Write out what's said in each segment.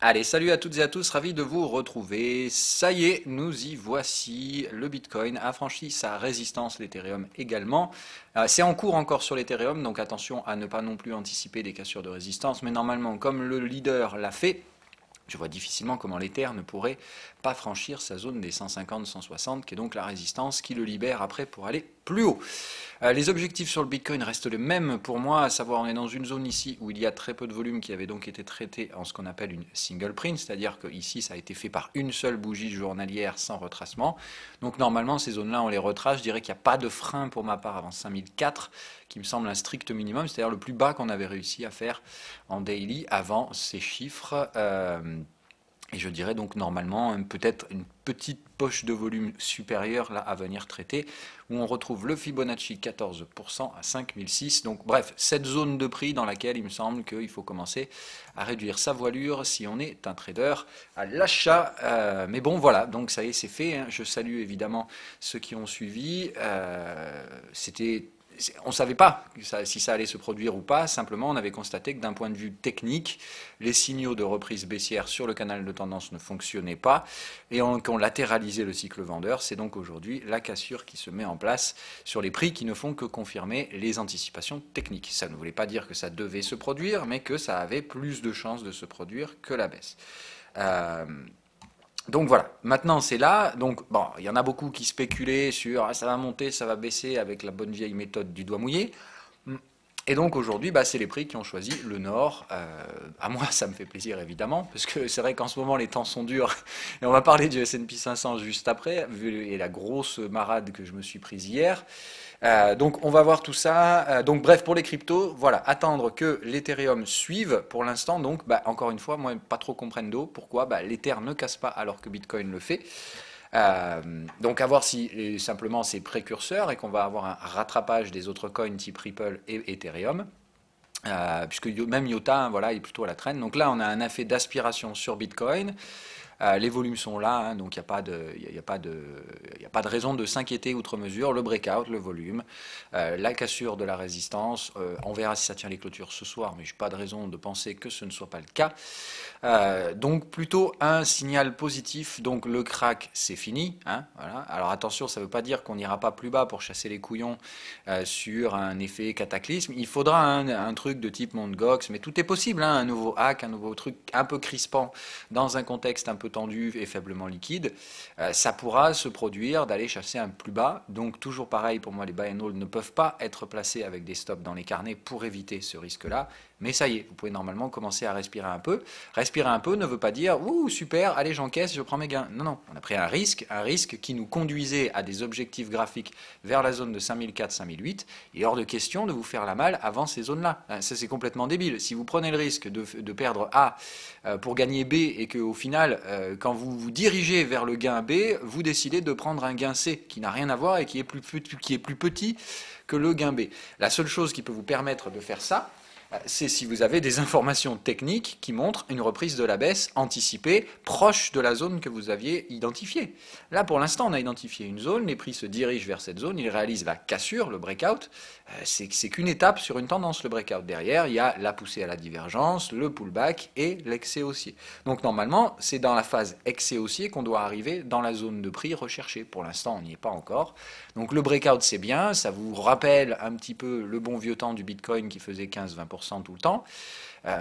Allez, salut à toutes et à tous, ravi de vous retrouver. Ça y est, nous y voici. Le Bitcoin a franchi sa résistance, l'Ethereum également. C'est en cours encore sur l'Ethereum, donc attention à ne pas non plus anticiper des cassures de résistance. Mais normalement, comme le leader l'a fait, je vois difficilement comment l'Ether ne pourrait pas franchir sa zone des 150-160, qui est donc la résistance qui le libère après pour aller plus haut. Les objectifs sur le Bitcoin restent les mêmes pour moi, à savoir on est dans une zone ici où il y a très peu de volume qui avait donc été traité en ce qu'on appelle une single print, c'est-à-dire que ici ça a été fait par une seule bougie journalière sans retracement. Donc normalement ces zones-là on les retrace, je dirais qu'il n'y a pas de frein pour ma part avant 5004, qui me semble un strict minimum, c'est-à-dire le plus bas qu'on avait réussi à faire en daily avant ces chiffres. Et je dirais donc normalement peut-être une petite poche de volume supérieure là à venir traiter, où on retrouve le Fibonacci 14% à 5006. Donc bref, cette zone de prix dans laquelle il me semble qu'il faut commencer à réduire sa voilure si on est un trader à l'achat. Mais bon voilà, donc ça y est, c'est fait, hein. Je salue évidemment ceux qui ont suivi. On ne savait pas si ça allait se produire ou pas, simplement on avait constaté que d'un point de vue technique, les signaux de reprise baissière sur le canal de tendance ne fonctionnaient pas et qu'on latéralisait le cycle vendeur. C'est donc aujourd'hui la cassure qui se met en place sur les prix qui ne font que confirmer les anticipations techniques. Ça ne voulait pas dire que ça devait se produire, mais que ça avait plus de chances de se produire que la baisse. Donc voilà, maintenant c'est là. Donc bon, il y en a beaucoup qui spéculaient sur ça va monter, ça va baisser avec la bonne vieille méthode du doigt mouillé. Et donc aujourd'hui, c'est les prix qui ont choisi le Nord. À moi, ça me fait plaisir évidemment, parce que c'est vrai qu'en ce moment les temps sont durs. Et on va parler du S&P 500 juste après, vu et la grosse marade que je me suis prise hier. Donc on va voir tout ça. Donc bref, pour les cryptos, voilà, attendre que l'Ethereum suive pour l'instant. Donc encore une fois, moi pas trop comprendre pourquoi l'Ether ne casse pas alors que Bitcoin le fait. Donc à voir si simplement c'est précurseur et qu'on va avoir un rattrapage des autres coins type Ripple et Ethereum. Puisque même IOTA, hein, voilà, il est plutôt à la traîne. Donc là, on a un effet d'aspiration sur Bitcoin. Les volumes sont là, hein, donc il n'y a pas de, y a pas de, y a pas de raison de s'inquiéter outre mesure. Le breakout, le volume, la cassure de la résistance. On verra si ça tient les clôtures ce soir, mais je n'ai pas de raison de penser que ce ne soit pas le cas. Donc plutôt un signal positif. Donc le crack, c'est fini. Hein, voilà. Alors attention, ça ne veut pas dire qu'on n'ira pas plus bas pour chasser les couillons sur un effet cataclysme. Il faudra un truc de type Mt. Gox, mais tout est possible. Hein, un nouveau hack, un nouveau truc un peu crispant dans un contexte un peu tendu et faiblement liquide. Ça pourra se produire d'aller chasser un plus bas. Donc toujours pareil, pour moi, les buy and hold ne peuvent pas être placés avec des stops dans les carnets pour éviter ce risque-là. Mais ça y est, vous pouvez normalement commencer à respirer un peu. Respirer un peu ne veut pas dire ouh super, allez j'encaisse, je prends mes gains. Non, non, on a pris un risque qui nous conduisait à des objectifs graphiques vers la zone de 5004-5008. Il est hors de question de vous faire la malle avant ces zones-là. Ça c'est complètement débile. Si vous prenez le risque de perdre A pour gagner B et qu'au final, quand vous vous dirigez vers le gain B, vous décidez de prendre un gain C qui n'a rien à voir et qui est plus petit que le gain B. La seule chose qui peut vous permettre de faire ça, c'est si vous avez des informations techniques qui montrent une reprise de la baisse anticipée proche de la zone que vous aviez identifiée. Là, pour l'instant, on a identifié une zone, les prix se dirigent vers cette zone, ils réalisent la cassure, le breakout. C'est qu'une étape sur une tendance, le breakout. Derrière, il y a la poussée à la divergence, le pullback et l'excès haussier. Donc normalement, c'est dans la phase excès haussier qu'on doit arriver dans la zone de prix recherchée. Pour l'instant, on n'y est pas encore. Donc le breakout, c'est bien, ça vous rappelle un petit peu le bon vieux temps du Bitcoin qui faisait 15-20% tout le temps.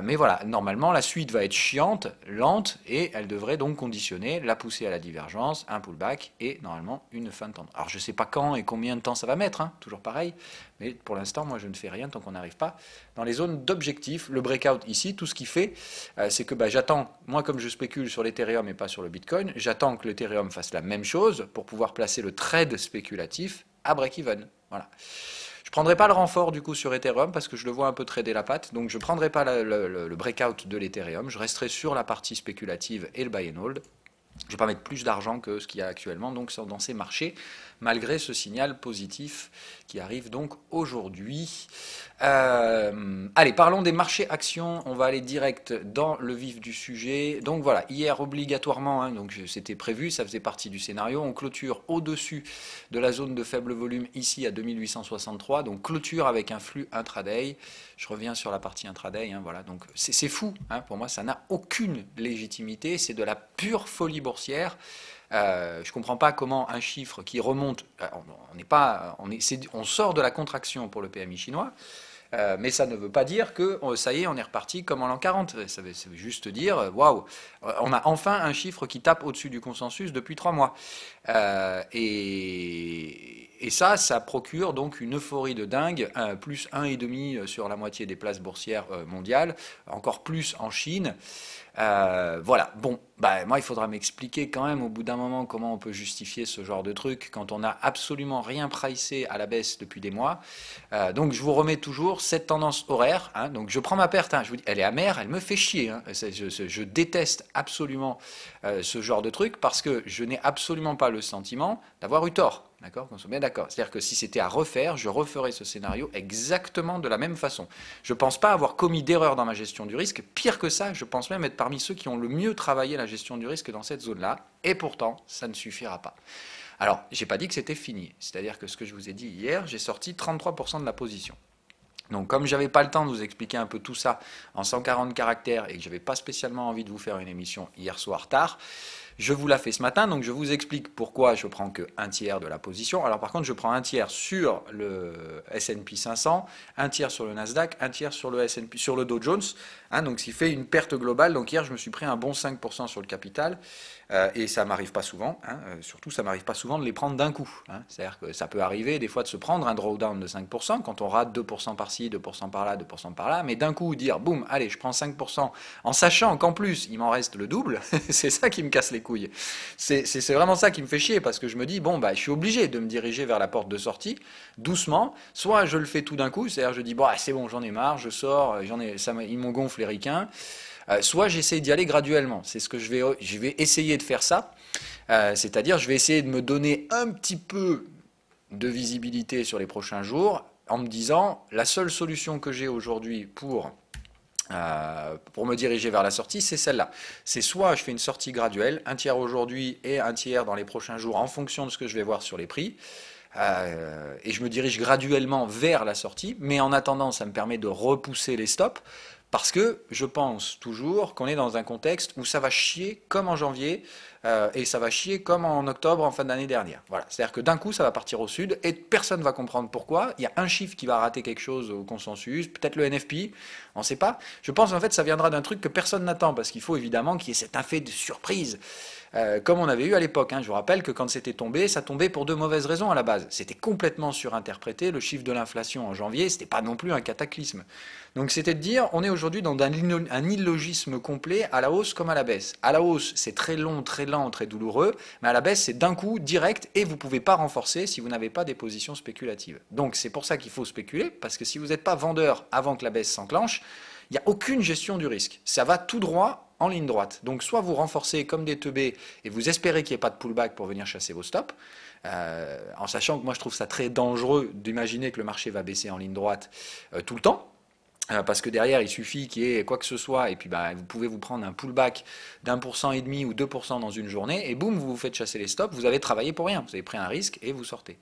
Mais voilà, normalement, la suite va être chiante, lente, et elle devrait donc conditionner la poussée à la divergence, un pullback et normalement une fin de tendance. Alors je ne sais pas quand et combien de temps ça va mettre, hein, toujours pareil, mais pour l'instant, moi je ne fais rien tant qu'on n'arrive pas dans les zones d'objectif. Le breakout ici, tout ce qu'il fait, c'est que j'attends, moi comme je spécule sur l'Ethereum et pas sur le Bitcoin, j'attends que l'Ethereum fasse la même chose pour pouvoir placer le trade spéculatif à break-even. Voilà. Je ne prendrai pas le renfort du coup sur Ethereum parce que je le vois un peu trader la patte, donc je ne prendrai pas le breakout de l'Ethereum, je resterai sur la partie spéculative et le buy and hold. Je ne vais pas mettre plus d'argent que ce qu'il y a actuellement donc dans ces marchés, malgré ce signal positif qui arrive donc aujourd'hui. Allez, parlons des marchés actions. On va aller direct dans le vif du sujet. Donc voilà, hier obligatoirement, hein, donc c'était prévu, ça faisait partie du scénario. On clôture au-dessus de la zone de faible volume ici à 2863. Donc clôture avec un flux intraday. Je reviens sur la partie intraday. Hein, voilà, donc c'est fou. Hein, pour moi, ça n'a aucune légitimité. C'est de la pure folie boursière. Je ne comprends pas comment un chiffre qui remonte, on sort de la contraction pour le PMI chinois, mais ça ne veut pas dire que ça y est, on est reparti comme en l'an 40. Ça veut juste dire, waouh, on a enfin un chiffre qui tape au-dessus du consensus depuis 3 mois. Et ça procure donc une euphorie de dingue, plus 1,5 sur la moitié des places boursières mondiales, encore plus en Chine. Voilà, bon, moi il faudra m'expliquer quand même au bout d'un moment comment on peut justifier ce genre de truc quand on n'a absolument rien pricé à la baisse depuis des mois. Donc je vous remets toujours cette tendance horaire, hein, donc je prends ma perte, hein, je vous dis, elle est amère, elle me fait chier, hein, je déteste absolument ce genre de truc parce que je n'ai absolument pas le sentiment d'avoir eu tort. D'accord, qu'on soit bien d'accord. C'est-à-dire que si c'était à refaire, je referais ce scénario exactement de la même façon. Je ne pense pas avoir commis d'erreur dans ma gestion du risque. Pire que ça, je pense même être parmi ceux qui ont le mieux travaillé la gestion du risque dans cette zone-là. Et pourtant, ça ne suffira pas. Alors, je n'ai pas dit que c'était fini. C'est-à-dire que ce que je vous ai dit hier, j'ai sorti 33% de la position. Donc comme j'avais pas le temps de vous expliquer un peu tout ça en 140 caractères et que j'avais pas spécialement envie de vous faire une émission hier soir tard, je vous la fais ce matin, donc je vous explique pourquoi je prends que un tiers de la position. Alors par contre, je prends un tiers sur le S&P 500, un tiers sur le Nasdaq, un tiers sur le S&P, sur le Dow Jones, hein, donc ce qui fait une perte globale. Donc hier, je me suis pris un bon 5% sur le capital, et ça m'arrive pas souvent, hein, surtout ça m'arrive pas souvent de les prendre d'un coup. Hein. C'est-à-dire que ça peut arriver des fois de se prendre un drawdown de 5% quand on rate 2% par-ci, 2% par-là, 2% par-là, mais d'un coup dire, boum, allez, je prends 5%, en sachant qu'en plus, il m'en reste le double, c'est ça qui me casse les couilles. C'est vraiment ça qui me fait chier, parce que je me dis, bon, je suis obligé de me diriger vers la porte de sortie, doucement, soit je le fais tout d'un coup, c'est-à-dire je dis, bon, c'est bon, j'en ai marre, je sors, ils m'ont gonflé les ricains, soit j'essaie d'y aller graduellement, c'est ce que je vais essayer de faire ça, c'est-à-dire je vais essayer de me donner un petit peu de visibilité sur les prochains jours, en me disant, la seule solution que j'ai aujourd'hui pour me diriger vers la sortie, c'est celle-là. C'est soit je fais une sortie graduelle, un tiers aujourd'hui et un tiers dans les prochains jours en fonction de ce que je vais voir sur les prix, et je me dirige graduellement vers la sortie, mais en attendant, ça me permet de repousser les stops, parce que je pense toujours qu'on est dans un contexte où ça va chier comme en janvier, et ça va chier comme en octobre, en fin d'année dernière. Voilà. C'est-à-dire que d'un coup, ça va partir au sud et personne ne va comprendre pourquoi. Il y a un chiffre qui va rater quelque chose au consensus, peut-être le NFP, on ne sait pas. Je pense en fait que ça viendra d'un truc que personne n'attend parce qu'il faut évidemment qu'il y ait cet effet de surprise. Comme on avait eu à l'époque. Hein. Je vous rappelle que quand c'était tombé, ça tombait pour de mauvaises raisons à la base. C'était complètement surinterprété. Le chiffre de l'inflation en janvier, c'était pas non plus un cataclysme. Donc c'était de dire, on est aujourd'hui dans un illogisme complet à la hausse comme à la baisse. À la hausse, c'est très long, très lent, très douloureux, mais à la baisse, c'est d'un coup direct et vous ne pouvez pas renforcer si vous n'avez pas des positions spéculatives. Donc c'est pour ça qu'il faut spéculer, parce que si vous n'êtes pas vendeur avant que la baisse s'enclenche, il n'y a aucune gestion du risque. Ça va tout droit en ligne droite. Donc soit vous renforcez comme des teubés et vous espérez qu'il n'y ait pas de pullback pour venir chasser vos stops, en sachant que moi je trouve ça très dangereux d'imaginer que le marché va baisser en ligne droite tout le temps. Parce que derrière, il suffit qu'il y ait quoi que ce soit, et puis vous pouvez vous prendre un pullback d'1,5% ou 2% dans une journée, et boum, vous vous faites chasser les stops, vous avez travaillé pour rien, vous avez pris un risque et vous sortez.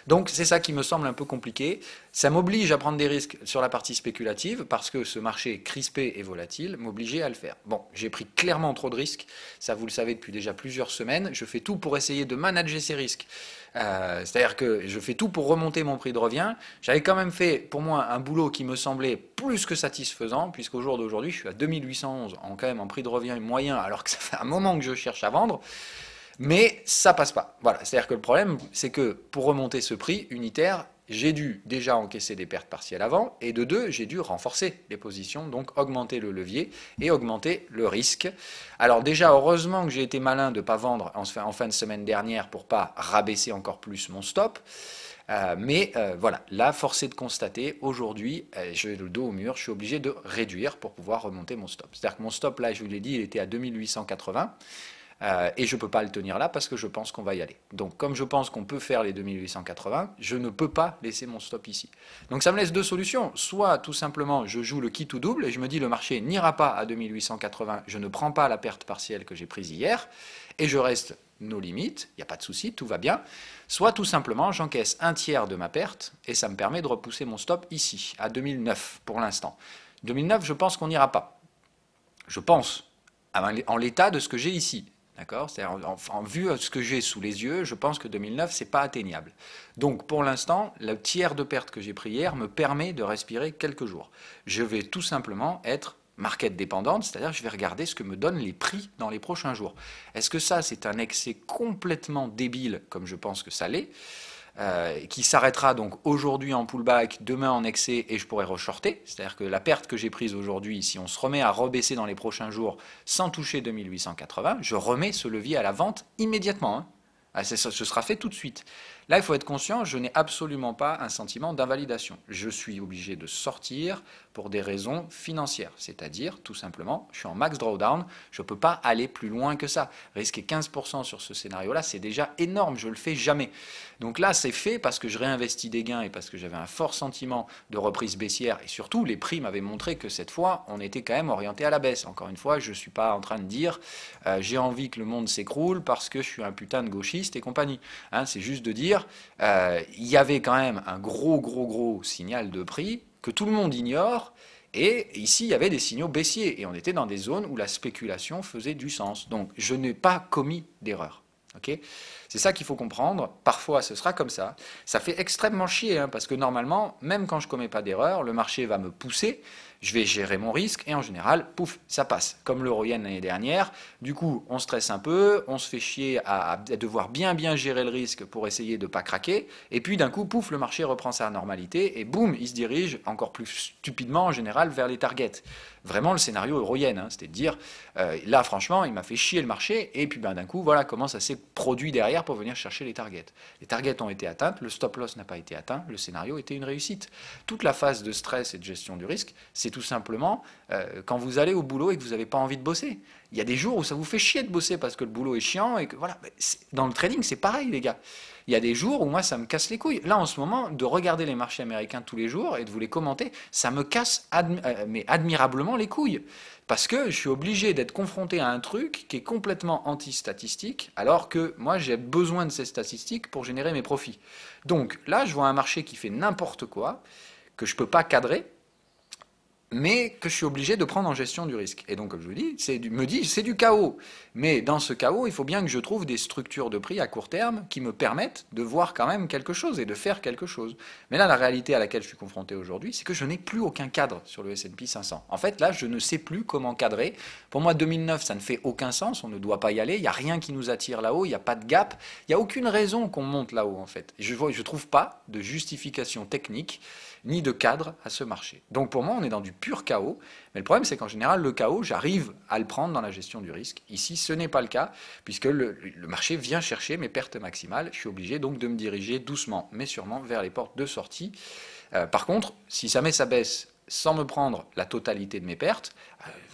Donc c'est ça qui me semble un peu compliqué. Ça m'oblige à prendre des risques sur la partie spéculative, parce que ce marché crispé et volatile m'obligeait à le faire. Bon, j'ai pris clairement trop de risques, ça vous le savez depuis déjà plusieurs semaines, je fais tout pour essayer de manager ces risques. C'est-à-dire que je fais tout pour remonter mon prix de revient. J'avais quand même fait, pour moi, un boulot qui me semblait plus que satisfaisant, puisqu'au jour d'aujourd'hui, je suis à 2811 quand même en prix de revient moyen, alors que ça fait un moment que je cherche à vendre. Mais ça passe pas. Voilà. C'est-à-dire que le problème, c'est que pour remonter ce prix unitaire, j'ai dû déjà encaisser des pertes partielles avant, et de deux, j'ai dû renforcer les positions, donc augmenter le levier et augmenter le risque. Alors déjà, heureusement que j'ai été malin de ne pas vendre en fin de semaine dernière pour ne pas rabaisser encore plus mon stop. Mais voilà, là, force est de constater, aujourd'hui, j'ai le dos au mur, je suis obligé de réduire pour pouvoir remonter mon stop. C'est-à-dire que mon stop, là, je vous l'ai dit, il était à 2880. Et je ne peux pas le tenir là parce que je pense qu'on va y aller. Donc comme je pense qu'on peut faire les 2880, je ne peux pas laisser mon stop ici. Donc ça me laisse deux solutions. Soit tout simplement je joue le qui tout double et je me dis le marché n'ira pas à 2880, je ne prends pas la perte partielle que j'ai prise hier et je reste nos limites, il n'y a pas de souci, tout va bien. Soit tout simplement j'encaisse un tiers de ma perte et ça me permet de repousser mon stop ici, à 2009 pour l'instant. 2009, je pense qu'on n'ira pas. Je pense, en l'état de ce que j'ai ici. D'accord? C'est-à-dire en vue de ce que j'ai sous les yeux, je pense que 2009, ce n'est pas atteignable. Donc pour l'instant, le tiers de perte que j'ai pris hier me permet de respirer quelques jours. Je vais tout simplement être market dépendante, c'est-à-dire je vais regarder ce que me donnent les prix dans les prochains jours. Est-ce que ça, c'est un excès complètement débile, comme je pense que ça l'est, qui s'arrêtera donc aujourd'hui en pullback, demain en excès et je pourrais reshorter, c'est-à-dire que la perte que j'ai prise aujourd'hui, si on se remet à rebaisser dans les prochains jours sans toucher 2880, je remets ce levier à la vente immédiatement. Hein. Ce sera fait tout de suite. Là, il faut être conscient, je n'ai absolument pas un sentiment d'invalidation. Je suis obligé de sortir pour des raisons financières, c'est-à-dire tout simplement, je suis en max drawdown, je ne peux pas aller plus loin que ça. Risquer 15% sur ce scénario-là, c'est déjà énorme, je ne le fais jamais. Donc là, c'est fait parce que je réinvestis des gains et parce que j'avais un fort sentiment de reprise baissière et surtout, les prix m'avaient montré que cette fois, on était quand même orienté à la baisse. Encore une fois, je ne suis pas en train de dire j'ai envie que le monde s'écroule parce que je suis un putain de gauchiste et compagnie. Hein, c'est juste de dire il y avait quand même un gros signal de prix que tout le monde ignore, et ici il y avait des signaux baissiers, et on était dans des zones où la spéculation faisait du sens. Donc je n'ai pas commis d'erreur. Okay, c'est ça qu'il faut comprendre. Parfois ce sera comme ça. Ça fait extrêmement chier, hein, parce que normalement, même quand je ne commets pas d'erreur, le marché va me pousser, je vais gérer mon risque, et en général, pouf, ça passe. Comme l'euro-yen l'année dernière, du coup, on stresse un peu, on se fait chier à devoir bien gérer le risque pour essayer de ne pas craquer, et puis d'un coup, pouf, le marché reprend sa normalité, et boum, il se dirige encore plus stupidement en général vers les targets. Vraiment le scénario euro-yen, hein, c'était de dire, là franchement, il m'a fait chier le marché, et puis d'un coup, voilà comment ça s'est produit derrière pour venir chercher les targets. Les targets ont été atteintes, le stop loss n'a pas été atteint, le scénario était une réussite. Toute la phase de stress et de gestion du risque, c'est tout simplement quand vous allez au boulot et que vous n'avez pas envie de bosser. Il y a des jours où ça vous fait chier de bosser parce que le boulot est chiant et que voilà. Dans le trading, c'est pareil, les gars. Il y a des jours où moi, ça me casse les couilles. Là, en ce moment, de regarder les marchés américains tous les jours et de vous les commenter, ça me casse mais admirablement les couilles. Parce que je suis obligé d'être confronté à un truc qui est complètement anti-statistique, alors que moi, j'ai besoin de ces statistiques pour générer mes profits. Donc là, je vois un marché qui fait n'importe quoi, que je ne peux pas cadrer, mais que je suis obligé de prendre en gestion du risque. Et donc, comme je vous dis, c'est du chaos. Mais dans ce chaos, il faut bien que je trouve des structures de prix à court terme qui me permettent de voir quand même quelque chose et de faire quelque chose. Mais là, la réalité à laquelle je suis confronté aujourd'hui, c'est que je n'ai plus aucun cadre sur le S&P 500. En fait, là, je ne sais plus comment cadrer. Pour moi, 2009, ça ne fait aucun sens. On ne doit pas y aller. Il n'y a rien qui nous attire là-haut. Il n'y a pas de gap. Il n'y a aucune raison qu'on monte là-haut, en fait. Je ne trouve pas de justification technique ni de cadre à ce marché. Donc pour moi, on est dans du pur chaos, mais le problème c'est qu'en général, le chaos, j'arrive à le prendre dans la gestion du risque. Ici, ce n'est pas le cas, puisque le marché vient chercher mes pertes maximales, je suis obligé donc de me diriger doucement, mais sûrement vers les portes de sortie. Par contre, si jamais ça baisse sans me prendre la totalité de mes pertes,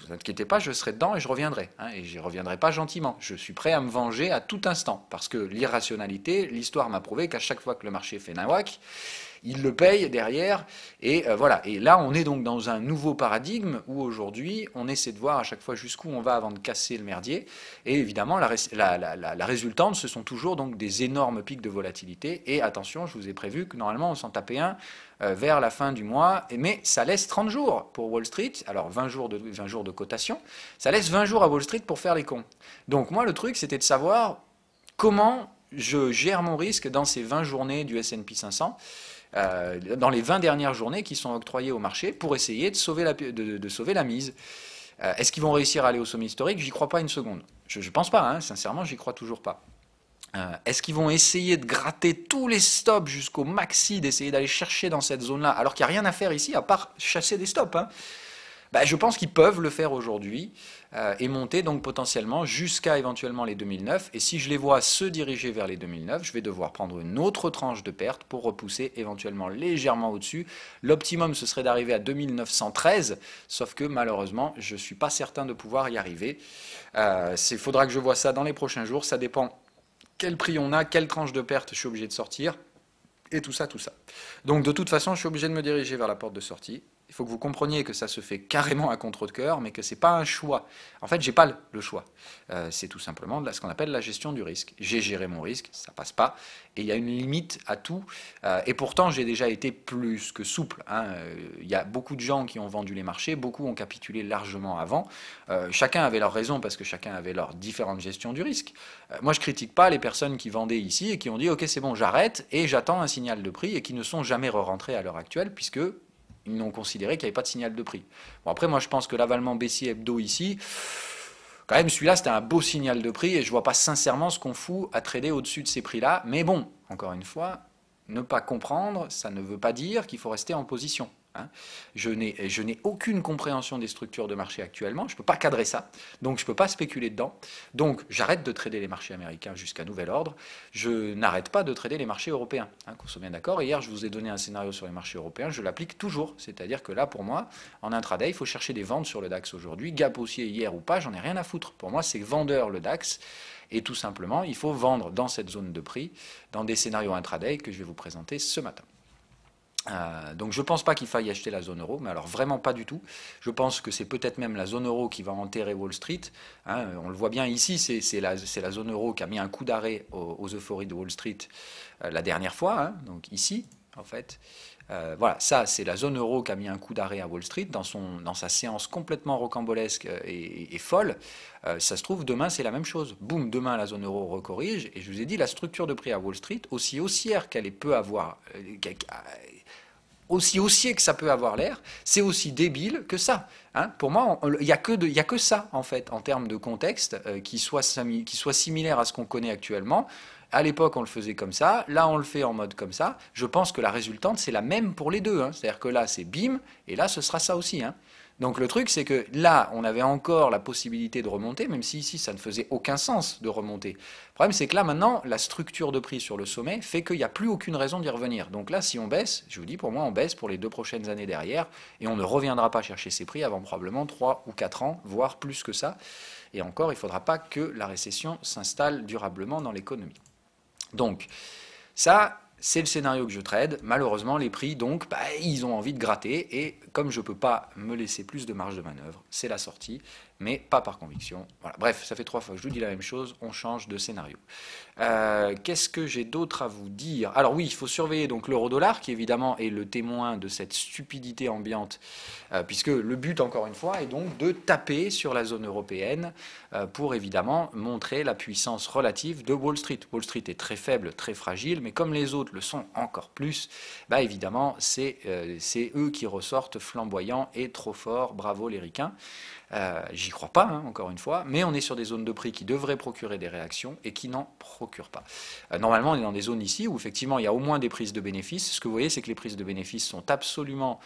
vous inquiétez pas, je serai dedans et je reviendrai. Hein, et je ne reviendrai pas gentiment. Je suis prêt à me venger à tout instant, parce que l'irrationalité, l'histoire m'a prouvé qu'à chaque fois que le marché fait nawak, il le paye derrière, et voilà. Et là, on est donc dans un nouveau paradigme où aujourd'hui, on essaie de voir à chaque fois jusqu'où on va avant de casser le merdier. Et évidemment, la résultante, ce sont toujours donc des énormes pics de volatilité. Et attention, je vous ai prévu que normalement, on s'en tapait un vers la fin du mois, mais ça laisse 30 jours pour Wall Street, alors 20 jours de cotation, ça laisse 20 jours à Wall Street pour faire les cons. Donc moi, le truc, c'était de savoir comment je gère mon risque dans ces 20 journées du S&P 500, dans les 20 dernières journées qui sont octroyées au marché pour essayer de sauver la mise. Est-ce qu'ils vont réussir à aller au sommet historique? J'y crois pas une seconde. Je ne pense pas, hein, sincèrement, j'y crois toujours pas. Est-ce qu'ils vont essayer de gratter tous les stops jusqu'au maxi, d'essayer d'aller chercher dans cette zone-là, alors qu'il n'y a rien à faire ici à part chasser des stops, hein. Bah, je pense qu'ils peuvent le faire aujourd'hui et monter donc potentiellement jusqu'à éventuellement les 2009. Et si je les vois se diriger vers les 2009, je vais devoir prendre une autre tranche de perte pour repousser éventuellement légèrement au-dessus. L'optimum, ce serait d'arriver à 2913, sauf que malheureusement, je ne suis pas certain de pouvoir y arriver. Il faudra que je vois ça dans les prochains jours. Ça dépend quel prix on a, quelle tranche de perte je suis obligé de sortir, et tout ça, tout ça. Donc de toute façon, je suis obligé de me diriger vers la porte de sortie. Il faut que vous compreniez que ça se fait carrément à contre-cœur, mais que ce n'est pas un choix. En fait, j'ai pas le choix. C'est tout simplement ce qu'on appelle la gestion du risque. J'ai géré mon risque, ça passe pas, et il y a une limite à tout. Et pourtant, j'ai déjà été plus que souple. Il y a beaucoup de gens qui ont vendu les marchés, beaucoup ont capitulé largement avant. Chacun avait leur raison parce que chacun avait leur différente gestion du risque. Moi, je critique pas les personnes qui vendaient ici et qui ont dit ok, c'est bon, j'arrête et j'attends un signal de prix et qui ne sont jamais re-rentrés à l'heure actuelle puisque ils n'ont considéré qu'il n'y avait pas de signal de prix. Bon, après, moi, je pense que l'avalement baissier hebdo ici, quand même, celui-là, c'était un beau signal de prix et je ne vois pas sincèrement ce qu'on fout à trader au-dessus de ces prix-là. Mais bon, encore une fois, ne pas comprendre, ça ne veut pas dire qu'il faut rester en position. Je n'ai aucune compréhension des structures de marché actuellement, je ne peux pas cadrer ça, donc je ne peux pas spéculer dedans. Donc j'arrête de trader les marchés américains jusqu'à nouvel ordre, je n'arrête pas de trader les marchés européens, qu'on soit bien d'accord. Hier je vous ai donné un scénario sur les marchés européens, je l'applique toujours, c'est-à-dire que là pour moi, en intraday, il faut chercher des ventes sur le DAX aujourd'hui, gap haussier hier ou pas, j'en ai rien à foutre. Pour moi c'est vendeur le DAX, et tout simplement il faut vendre dans cette zone de prix, dans des scénarios intraday que je vais vous présenter ce matin. Donc je ne pense pas qu'il faille acheter la zone euro, mais alors vraiment pas du tout. Je pense que c'est peut-être même la zone euro qui va enterrer Wall Street. On le voit bien ici, c'est la zone euro qui a mis un coup d'arrêt aux euphories de Wall Street la dernière fois, donc ici en fait. Voilà, ça c'est la zone euro qui a mis un coup d'arrêt à Wall Street dans sa séance complètement rocambolesque et folle. Ça se trouve, demain c'est la même chose. Boum, demain la zone euro recorrige. Et je vous ai dit, la structure de prix à Wall Street, aussi haussière qu'elle peut avoir, aussi haussier que ça peut avoir l'air, c'est aussi débile que ça. Pour moi, il n'y a que ça, en fait, en termes de contexte, qui soit similaire à ce qu'on connaît actuellement. À l'époque, on le faisait comme ça. Là, on le fait en mode comme ça. Je pense que la résultante, c'est la même pour les deux. C'est-à-dire que là, c'est bim, et là, ce sera ça aussi. Donc le truc, c'est que là, on avait encore la possibilité de remonter, même si ici, ça ne faisait aucun sens de remonter. Le problème, c'est que là, maintenant, la structure de prix sur le sommet fait qu'il n'y a plus aucune raison d'y revenir. Donc là, si on baisse, je vous dis, pour moi, on baisse pour les 2 prochaines années derrière, et on ne reviendra pas chercher ces prix avant probablement 3 ou 4 ans, voire plus que ça. Et encore, il ne faudra pas que la récession s'installe durablement dans l'économie. Donc, ça, c'est le scénario que je trade. Malheureusement, les prix, donc, ils ont envie de gratter. Et comme je ne peux pas me laisser plus de marge de manœuvre, c'est la sortie, mais pas par conviction. Voilà. Bref, ça fait 3 fois que je vous dis la même chose, on change de scénario. Qu'est-ce que j'ai d'autre à vous dire? Alors oui, il faut surveiller donc l'euro-dollar, qui évidemment est le témoin de cette stupidité ambiante, puisque le but, encore une fois, est donc de taper sur la zone européenne pour évidemment montrer la puissance relative de Wall Street. Wall Street est très faible, très fragile, mais comme les autres le sont encore plus, évidemment, c'est eux qui ressortent flamboyants et trop forts. Bravo les ricains. J'y crois pas, encore une fois, mais on est sur des zones de prix qui devraient procurer des réactions et qui n'en procurent pas. Normalement, on est dans des zones ici où effectivement il y a au moins des prises de bénéfices. Ce que vous voyez, c'est que les prises de bénéfices sont absolument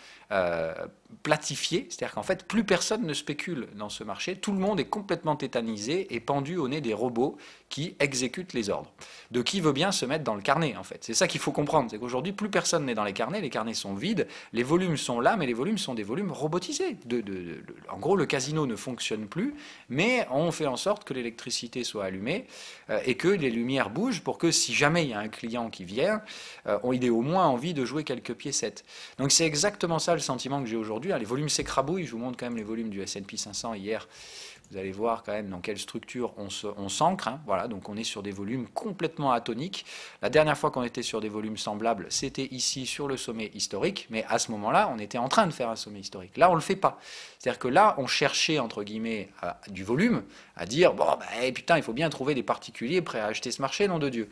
platifiées, c'est-à-dire qu'en fait, plus personne ne spécule dans ce marché. Tout le monde est complètement tétanisé et pendu au nez des robots qui exécutent les ordres. De qui veut bien se mettre dans le carnet, en fait. C'est ça qu'il faut comprendre, c'est qu'aujourd'hui, plus personne n'est dans les carnets sont vides, les volumes sont là, mais les volumes sont des volumes robotisés. En gros, le casino ne fonctionne plus, mais on fait en sorte que l'électricité soit allumée et que les lumières bougent pour que si jamais il y a un client qui vient, il ait au moins envie de jouer quelques piécettes. Donc c'est exactement ça le sentiment que j'ai aujourd'hui. Les volumes s'écrabouillent, je vous montre quand même les volumes du S&P 500 hier. Vous allez voir quand même dans quelle structure on s'ancre. Voilà, donc on est sur des volumes complètement atoniques. La dernière fois qu'on était sur des volumes semblables, c'était ici sur le sommet historique, mais à ce moment-là, on était en train de faire un sommet historique. Là, on ne le fait pas. C'est-à-dire que là, on cherchait, entre guillemets, du volume, à dire, bon, putain, il faut bien trouver des particuliers prêts à acheter ce marché, nom de Dieu.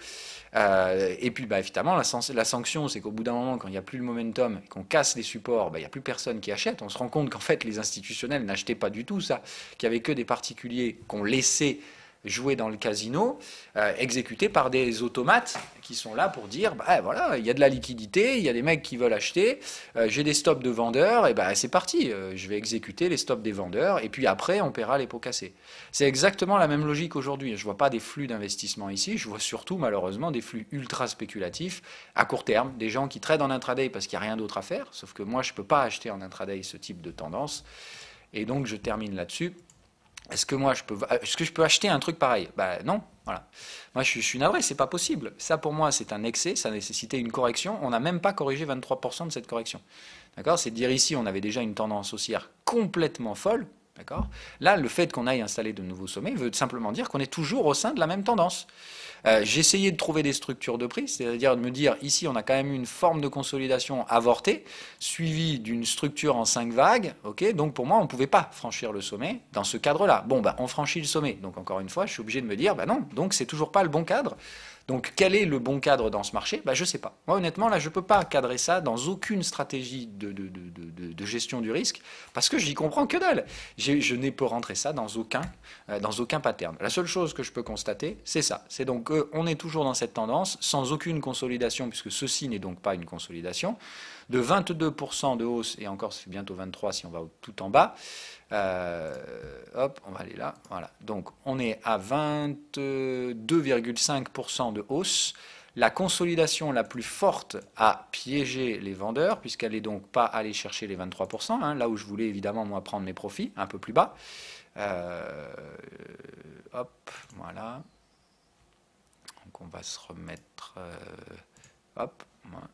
Et puis, évidemment, la sanction, c'est qu'au bout d'un moment, quand il n'y a plus le momentum, qu'on casse les supports, il n'y a plus personne qui achète. On se rend compte qu'en fait, les institutionnels n'achetaient pas du tout ça, qu'il n'y avait que des particuliers qu'on laissait jouer dans le casino, exécuté par des automates qui sont là pour dire, bah, voilà, il y a de la liquidité, il y a des mecs qui veulent acheter, j'ai des stops de vendeurs, et ben c'est parti, je vais exécuter les stops des vendeurs, et puis après on paiera les pots cassés. C'est exactement la même logique aujourd'hui. Je ne vois pas des flux d'investissement ici, je vois surtout malheureusement des flux ultra spéculatifs à court terme, des gens qui tradent en intraday parce qu'il n'y a rien d'autre à faire, sauf que moi je ne peux pas acheter en intraday ce type de tendance, et donc je termine là-dessus. Est-ce que je peux acheter un truc pareil? Ben non, voilà. Moi je suis navré, c'est pas possible. Ça pour moi c'est un excès, ça nécessitait une correction. On n'a même pas corrigé 23% de cette correction. D'accord? C'est de dire ici on avait déjà une tendance haussière complètement folle. D'accord? Là, le fait qu'on aille installer de nouveaux sommets veut simplement dire qu'on est toujours au sein de la même tendance. J'ai essayé de trouver des structures de prix, c'est-à-dire de me dire, ici on a quand même une forme de consolidation avortée, suivie d'une structure en 5 vagues, ok, donc pour moi on ne pouvait pas franchir le sommet dans ce cadre-là. Bon, bah, on franchit le sommet, donc encore une fois je suis obligé de me dire, bah non, donc c'est toujours pas le bon cadre. Donc quel est le bon cadre dans ce marché? Bah, je ne sais pas. Moi honnêtement, là je ne peux pas cadrer ça dans aucune stratégie de gestion du risque, parce que j'y comprends que dalle. Je n'ai pas rentré ça dans aucun pattern. La seule chose que je peux constater, c'est ça. C'est donc qu'on est toujours dans cette tendance, sans aucune consolidation, puisque ceci n'est donc pas une consolidation, de 22% de hausse, et encore ça fait bientôt 23 si on va tout en bas. Hop, on va aller là. Voilà. Donc on est à 22,5% de hausse. La consolidation la plus forte a piégé les vendeurs, puisqu'elle n'est donc pas allée chercher les 23%, hein, là où je voulais évidemment moi prendre mes profits, un peu plus bas. Hop, voilà. Donc on va se remettre... hop.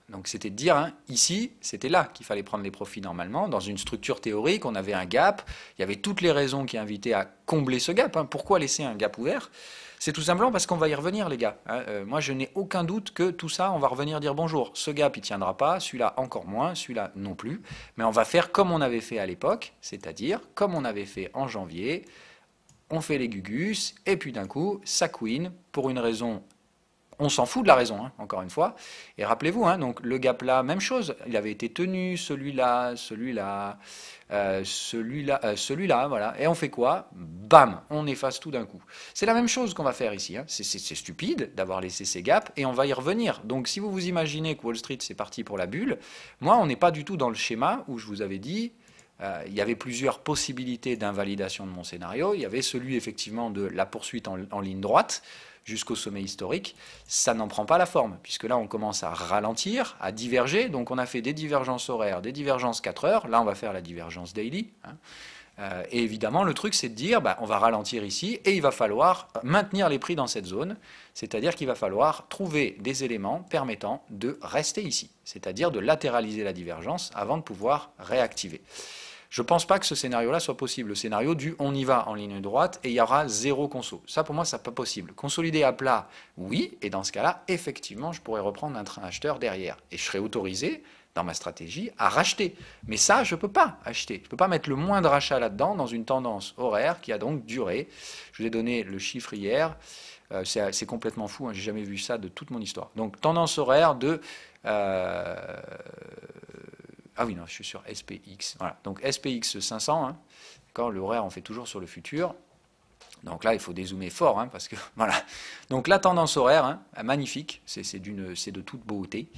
Donc c'était de dire, hein, ici, c'était là qu'il fallait prendre les profits normalement. Dans une structure théorique, on avait un gap. Il y avait toutes les raisons qui invitaient à combler ce gap. Hein. Pourquoi laisser un gap ouvert? C'est tout simplement parce qu'on va y revenir, les gars. Hein. Moi, je n'ai aucun doute que tout ça, on va revenir dire bonjour. Ce gap, il ne tiendra pas, celui-là encore moins, celui-là non plus. Mais on va faire comme on avait fait à l'époque, c'est-à-dire comme on avait fait en janvier. On fait les gugus, et puis d'un coup, ça queen pour une raison. On s'en fout de la raison, hein, encore une fois. Et rappelez-vous, hein, donc le gap là, même chose. Il avait été tenu, celui-là, celui-là, celui-là, voilà. Et on fait quoi? Bam, on efface tout d'un coup. C'est la même chose qu'on va faire ici. Hein. C'est stupide d'avoir laissé ces gaps et on va y revenir. Donc si vous vous imaginez que Wall Street c'est parti pour la bulle, moi on n'est pas du tout dans le schéma où je vous avais dit. Il y avait plusieurs possibilités d'invalidation de mon scénario. Il y avait celui effectivement de la poursuite en ligne droite jusqu'au sommet historique. Ça n'en prend pas la forme, puisque là on commence à ralentir, à diverger. Donc on a fait des divergences horaires, des divergences 4 heures. Là on va faire la divergence daily. Hein. Et évidemment le truc c'est de dire on va ralentir ici et il va falloir maintenir les prix dans cette zone. C'est-à-dire qu'il va falloir trouver des éléments permettant de rester ici. C'est-à-dire de latéraliser la divergence avant de pouvoir réactiver. Je ne pense pas que ce scénario-là soit possible. Le scénario du on y va en ligne droite et il y aura zéro conso. Ça, pour moi, ce n'est pas possible. Consolider à plat, oui. Et dans ce cas-là, effectivement, je pourrais reprendre un train acheteur derrière. Et je serais autorisé, dans ma stratégie, à racheter. Mais ça, je ne peux pas acheter. Je ne peux pas mettre le moindre achat là-dedans dans une tendance horaire qui a donc duré. Je vous ai donné le chiffre hier. C'est complètement fou. Hein. Je n'ai jamais vu ça de toute mon histoire. Donc, tendance horaire de... Ah oui, non, je suis sur SPX. Voilà. Donc SPX 500, hein, d'accord, l'horaire, on fait toujours sur le futur. Donc là, il faut dézoomer fort, hein, parce que voilà. Donc la tendance horaire, hein, magnifique, c'est de toute beauté,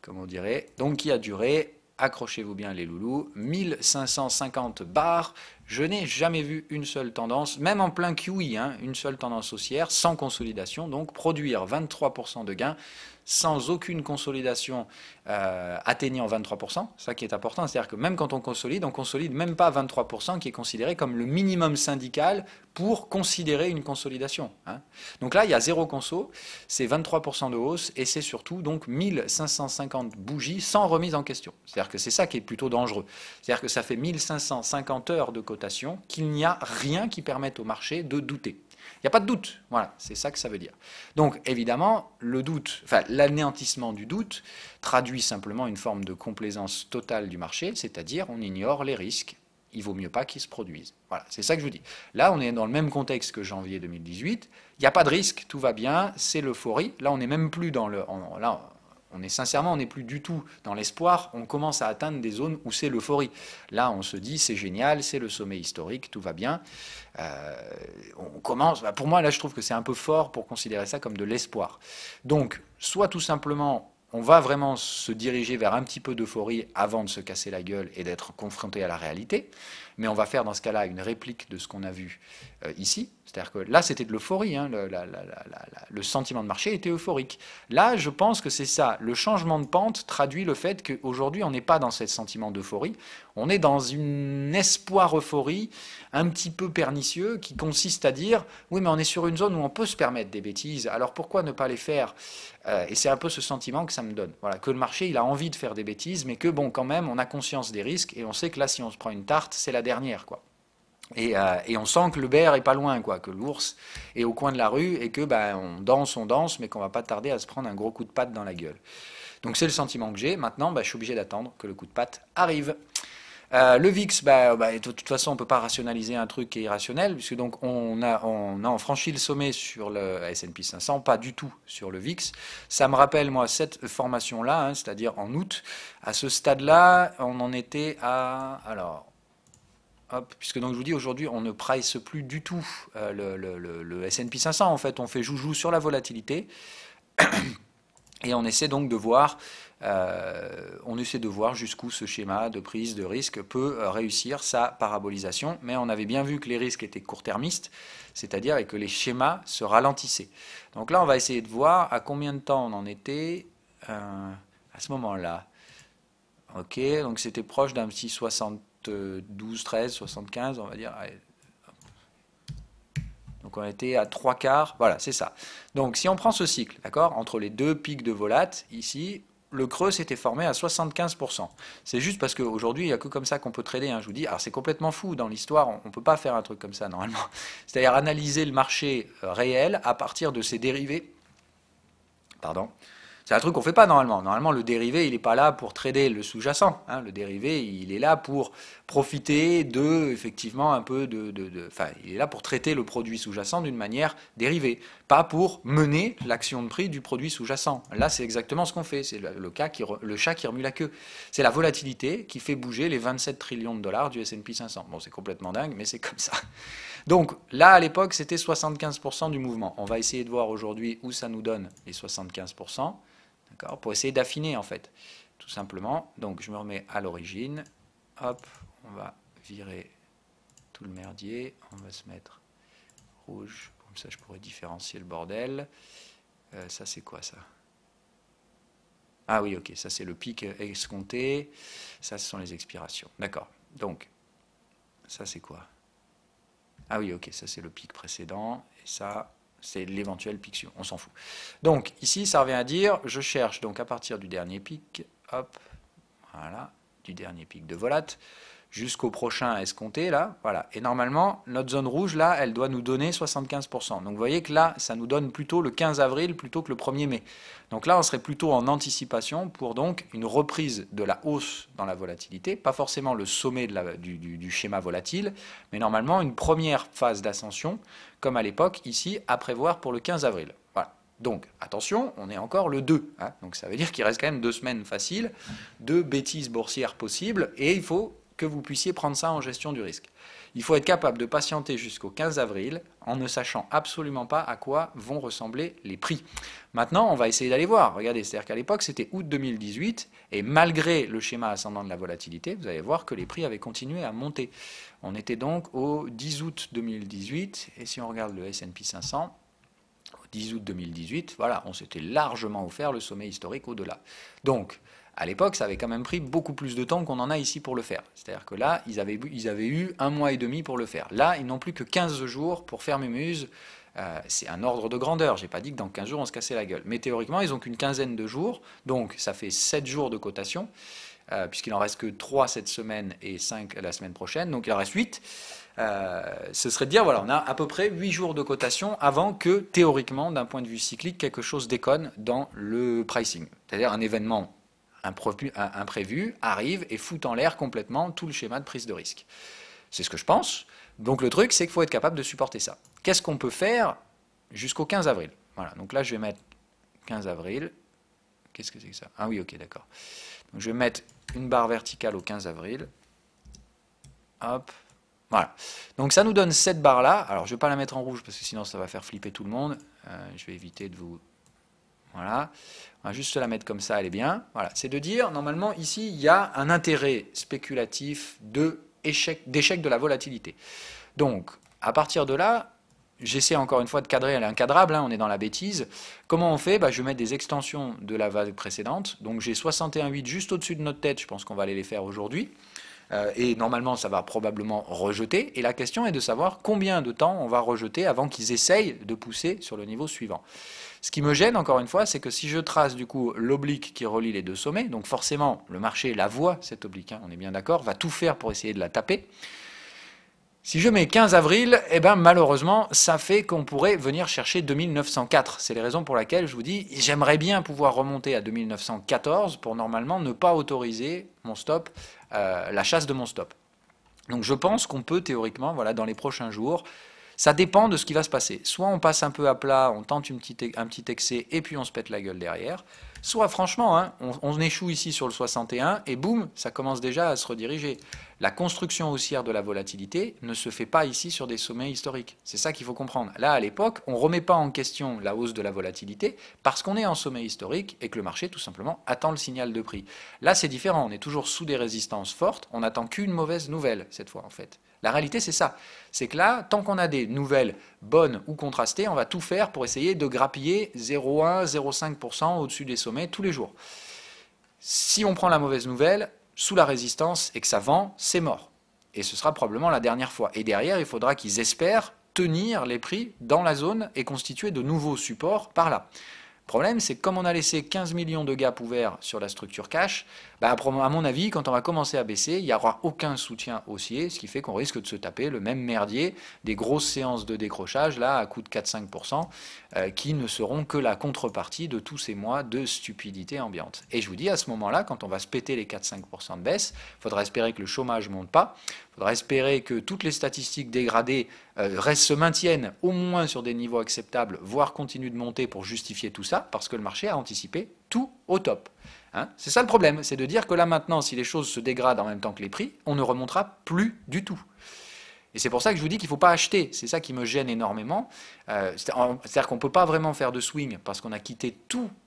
comme on dirait. Donc qui a duré, accrochez-vous bien les loulous, 1550 barres. Je n'ai jamais vu une seule tendance, même en plein QE, hein, une seule tendance haussière, sans consolidation, donc produire 23% de gains, sans aucune consolidation atteignant 23%, ça qui est important, c'est-à-dire que même quand on consolide même pas 23% qui est considéré comme le minimum syndical pour considérer une consolidation. Hein. Donc là, il y a zéro conso, c'est 23% de hausse et c'est surtout donc 1550 bougies sans remise en question. C'est-à-dire que c'est ça qui est plutôt dangereux. C'est-à-dire que ça fait 1550 heures de cotation qu'il n'y a rien qui permette au marché de douter. Il n'y a pas de doute, voilà, c'est ça que ça veut dire. Donc évidemment, le doute, enfin l'anéantissement du doute traduit simplement une forme de complaisance totale du marché, c'est-à-dire on ignore les risques, il vaut mieux pas qu'ils se produisent. Voilà, c'est ça que je vous dis. Là, on est dans le même contexte que janvier 2018, il n'y a pas de risque, tout va bien, c'est l'euphorie. Là, on n'est même plus dans le... Là, sincèrement, on n'est plus du tout dans l'espoir, on commence à atteindre des zones où c'est l'euphorie. Là, on se dit, c'est génial, c'est le sommet historique, tout va bien. On commence, pour moi, là, je trouve que c'est un peu fort pour considérer ça comme de l'espoir. Donc, soit tout simplement, on va vraiment se diriger vers un petit peu d'euphorie avant de se casser la gueule et d'être confronté à la réalité, mais on va faire dans ce cas-là une réplique de ce qu'on a vu ici. C'est-à-dire que là, c'était de l'euphorie, hein, le sentiment de marché était euphorique. Là, je pense que c'est ça. Le changement de pente traduit le fait qu'aujourd'hui, on n'est pas dans ce sentiment d'euphorie. On est dans une espoir-euphorie un petit peu pernicieux qui consiste à dire « Oui, mais on est sur une zone où on peut se permettre des bêtises, alors pourquoi ne pas les faire ?» Et c'est un peu ce sentiment que ça me donne. Voilà, que le marché, il a envie de faire des bêtises, mais que, bon, quand même, on a conscience des risques et on sait que là, si on se prend une tarte, c'est la dernière, quoi. Et on sent que le bear est pas loin, quoi, que l'ours est au coin de la rue et que on danse, mais qu'on va pas tarder à se prendre un gros coup de patte dans la gueule. Donc c'est le sentiment que j'ai. Maintenant, je suis obligé d'attendre que le coup de patte arrive. Le VIX, de toute façon, on ne peut pas rationaliser un truc qui est irrationnel, puisque donc on a franchi le sommet sur le S&P 500, pas du tout sur le VIX. Ça me rappelle, moi, cette formation-là, hein, c'est-à-dire en août. À ce stade-là, on en était à... Alors, hop, puisque donc je vous dis, aujourd'hui, on ne price plus du tout le S&P 500. En fait, on fait joujou sur la volatilité. Et on essaie donc de voir, jusqu'où ce schéma de prise de risque peut réussir sa parabolisation. Mais on avait bien vu que les risques étaient court-termistes, c'est-à-dire et que les schémas se ralentissaient. Donc là, on va essayer de voir à combien de temps on en était à ce moment-là. Ok, donc c'était proche d'un petit 72, 13, 75, on va dire. Allez. Donc on était à 3/4, voilà, c'est ça. Donc si on prend ce cycle, d'accord, entre les deux pics de volat, ici, le creux s'était formé à 75%. C'est juste parce qu'aujourd'hui, il n'y a que comme ça qu'on peut trader, hein, je vous dis. Alors c'est complètement fou, dans l'histoire, on ne peut pas faire un truc comme ça normalement. C'est-à-dire analyser le marché réel à partir de ses dérivés. Pardon. C'est un truc qu'on ne fait pas normalement. Normalement, le dérivé, il n'est pas là pour trader le sous-jacent. Hein. Le dérivé, il est là pour profiter effectivement, un peu enfin, il est là pour traiter le produit sous-jacent d'une manière dérivée, pas pour mener l'action de prix du produit sous-jacent. Là, c'est exactement ce qu'on fait. C'est le chat qui remue la queue. C'est la volatilité qui fait bouger les 27 trillions de dollars du S&P 500. Bon, c'est complètement dingue, mais c'est comme ça. Donc là, à l'époque, c'était 75% du mouvement. On va essayer de voir aujourd'hui où ça nous donne les 75%. Pour essayer d'affiner en fait, tout simplement. Donc je me remets à l'origine, hop, on va virer tout le merdier, on va se mettre rouge, comme ça je pourrais différencier le bordel. Ça c'est quoi ça? Ah oui, ok, ça c'est le pic escompté, ça ce sont les expirations, d'accord. Donc, ça c'est quoi? Ah oui, ok, ça c'est le pic précédent, et ça... c'est l'éventuel pic suivant, on s'en fout. Donc ici, ça revient à dire, je cherche donc à partir du dernier pic, hop, voilà, du dernier pic de volat, jusqu'au prochain escompté, là, voilà. Et normalement, notre zone rouge, là, elle doit nous donner 75%. Donc vous voyez que là, ça nous donne plutôt le 15 avril plutôt que le 1er mai. Donc là, on serait plutôt en anticipation pour donc une reprise de la hausse dans la volatilité, pas forcément le sommet du schéma volatile, mais normalement une première phase d'ascension, comme à l'époque, ici, à prévoir pour le 15 avril. Voilà. Donc, attention, on est encore le 2. Hein. Donc ça veut dire qu'il reste quand même 2 semaines faciles, 2 bêtises boursières possibles, et il faut que vous puissiez prendre ça en gestion du risque. Il faut être capable de patienter jusqu'au 15 avril en ne sachant absolument pas à quoi vont ressembler les prix. Maintenant, on va essayer d'aller voir. Regardez, c'est-à-dire qu'à l'époque, c'était août 2018, et malgré le schéma ascendant de la volatilité, vous allez voir que les prix avaient continué à monter. On était donc au 10 août 2018, et si on regarde le S&P 500, au 10 août 2018, voilà, on s'était largement offert le sommet historique au-delà. Donc, à l'époque, ça avait quand même pris beaucoup plus de temps qu'on en a ici pour le faire. C'est-à-dire que là, ils avaient eu 1 mois et demi pour le faire. Là, ils n'ont plus que 15 jours pour faire mémuse. C'est un ordre de grandeur. Je n'ai pas dit que dans 15 jours, on se cassait la gueule. Mais théoriquement, ils n'ont qu'une quinzaine de jours. Donc, ça fait 7 jours de cotation, puisqu'il n'en reste que 3 cette semaine et 5 la semaine prochaine. Donc, il en reste 8. Ce serait de dire, voilà, on a à peu près 8 jours de cotation avant que, théoriquement, d'un point de vue cyclique, quelque chose déconne dans le pricing. C'est-à-dire un événement imprévu arrive et fout en l'air complètement tout le schéma de prise de risque. C'est ce que je pense. Donc le truc, c'est qu'il faut être capable de supporter ça. Qu'est-ce qu'on peut faire jusqu'au 15 avril? Voilà, donc là je vais mettre 15 avril, Qu'est-ce que c'est que ça? Ah oui, ok, d'accord. Donc, je vais mettre une barre verticale au 15 avril. Hop. Voilà. Donc ça nous donne cette barre-là. Alors je ne vais pas la mettre en rouge parce que sinon ça va faire flipper tout le monde. Je vais éviter de vous... Voilà. On va juste la mettre comme ça, elle est bien. Voilà. C'est de dire, normalement, ici, il y a un intérêt spéculatif d'échec de la volatilité. Donc, à partir de là, j'essaie encore une fois de cadrer, elle est incadrable, hein, on est dans la bêtise. Comment on fait? Je vais mettre des extensions de la vague précédente. Donc j'ai 61,8 juste au-dessus de notre tête, je pense qu'on va aller les faire aujourd'hui. Et normalement, ça va probablement rejeter. Et la question est de savoir combien de temps on va rejeter avant qu'ils essayent de pousser sur le niveau suivant. Ce qui me gêne, encore une fois, c'est que si je trace du coup l'oblique qui relie les deux sommets, donc forcément, le marché la voit, cette oblique, hein, on est bien d'accord, va tout faire pour essayer de la taper. Si je mets 15 avril, eh ben malheureusement, ça fait qu'on pourrait venir chercher 2904. C'est les raisons pour lesquelles je vous dis, j'aimerais bien pouvoir remonter à 2914 pour normalement ne pas autoriser mon stop, la chasse de mon stop. Donc je pense qu'on peut théoriquement, voilà, dans les prochains jours, ça dépend de ce qui va se passer. Soit on passe un peu à plat, on tente un petit excès et puis on se pète la gueule derrière. Soit franchement, hein, on échoue ici sur le 61 et boum, ça commence déjà à se rediriger. La construction haussière de la volatilité ne se fait pas ici sur des sommets historiques. C'est ça qu'il faut comprendre. Là, à l'époque, on ne remet pas en question la hausse de la volatilité parce qu'on est en sommet historique et que le marché, tout simplement, attend le signal de prix. Là, c'est différent. On est toujours sous des résistances fortes. On n'attend qu'une mauvaise nouvelle, cette fois, en fait. La réalité, c'est ça. C'est que là, tant qu'on a des nouvelles bonnes ou contrastées, on va tout faire pour essayer de grappiller 0,1, 0,5% au-dessus des sommets tous les jours. Si on prend la mauvaise nouvelle, sous la résistance et que ça vend, c'est mort. Et ce sera probablement la dernière fois. Et derrière, il faudra qu'ils espèrent tenir les prix dans la zone et constituer de nouveaux supports par là. Le problème, c'est que comme on a laissé 15 millions de gaps ouverts sur la structure cash, à mon avis, quand on va commencer à baisser, il n'y aura aucun soutien haussier, ce qui fait qu'on risque de se taper le même merdier des grosses séances de décrochage, là, à coût de 4-5%, qui ne seront que la contrepartie de tous ces mois de stupidité ambiante. Et je vous dis, à ce moment-là, quand on va se péter les 4-5% de baisse, il faudra espérer que le chômage ne monte pas, il faudra espérer que toutes les statistiques dégradées se maintiennent au moins sur des niveaux acceptables, voire continuent de monter pour justifier tout ça, parce que le marché a anticipé tout au top. Hein, c'est ça le problème, c'est de dire que là maintenant, si les choses se dégradent en même temps que les prix, on ne remontera plus du tout. Et c'est pour ça que je vous dis qu'il ne faut pas acheter. C'est ça qui me gêne énormément. C'est-à-dire qu'on ne peut pas vraiment faire de swing parce qu'on a quitté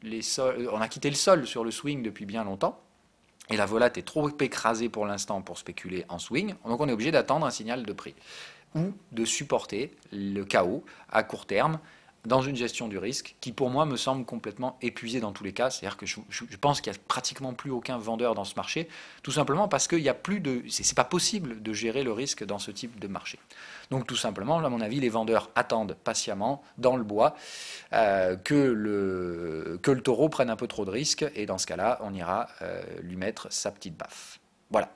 on a quitté le sol sur le swing depuis bien longtemps. Et la volate est trop écrasée pour l'instant pour spéculer en swing. Donc on est obligé d'attendre un signal de prix ou de supporter le chaos à court terme dans une gestion du risque qui, pour moi, me semble complètement épuisée dans tous les cas. C'est-à-dire que je pense qu'il n'y a pratiquement plus aucun vendeur dans ce marché, tout simplement parce qu'il n'y a plus de... C'est pas possible de gérer le risque dans ce type de marché. Donc, tout simplement, à mon avis, les vendeurs attendent patiemment, dans le bois, que le taureau prenne un peu trop de risques, et dans ce cas-là, on ira lui mettre sa petite baffe. Voilà.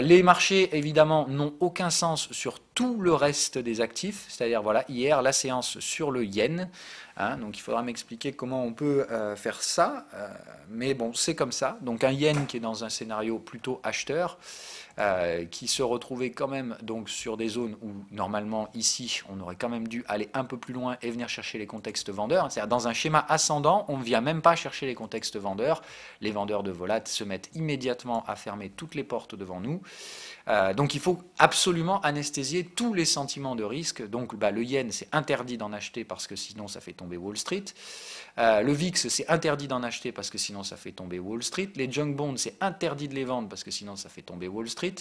Les marchés, évidemment, n'ont aucun sens sur tout le reste des actifs. C'est-à-dire, voilà, hier, la séance sur le yen. Hein, donc, il faudra m'expliquer comment on peut faire ça. Mais bon, c'est comme ça. Donc, un yen qui est dans un scénario plutôt acheteur, qui se retrouvait quand même donc sur des zones où, normalement, ici, on aurait quand même dû aller un peu plus loin et venir chercher les contextes vendeurs. C'est-à-dire, dans un schéma ascendant, on ne vient même pas chercher les contextes vendeurs. Les vendeurs de volat se mettent immédiatement à fermer toutes les portes devant nous. Donc il faut absolument anesthésier tous les sentiments de risque. Donc le yen, c'est interdit d'en acheter parce que sinon ça fait tomber Wall Street. Le VIX, c'est interdit d'en acheter parce que sinon ça fait tomber Wall Street. Les junk bonds, c'est interdit de les vendre parce que sinon ça fait tomber Wall Street.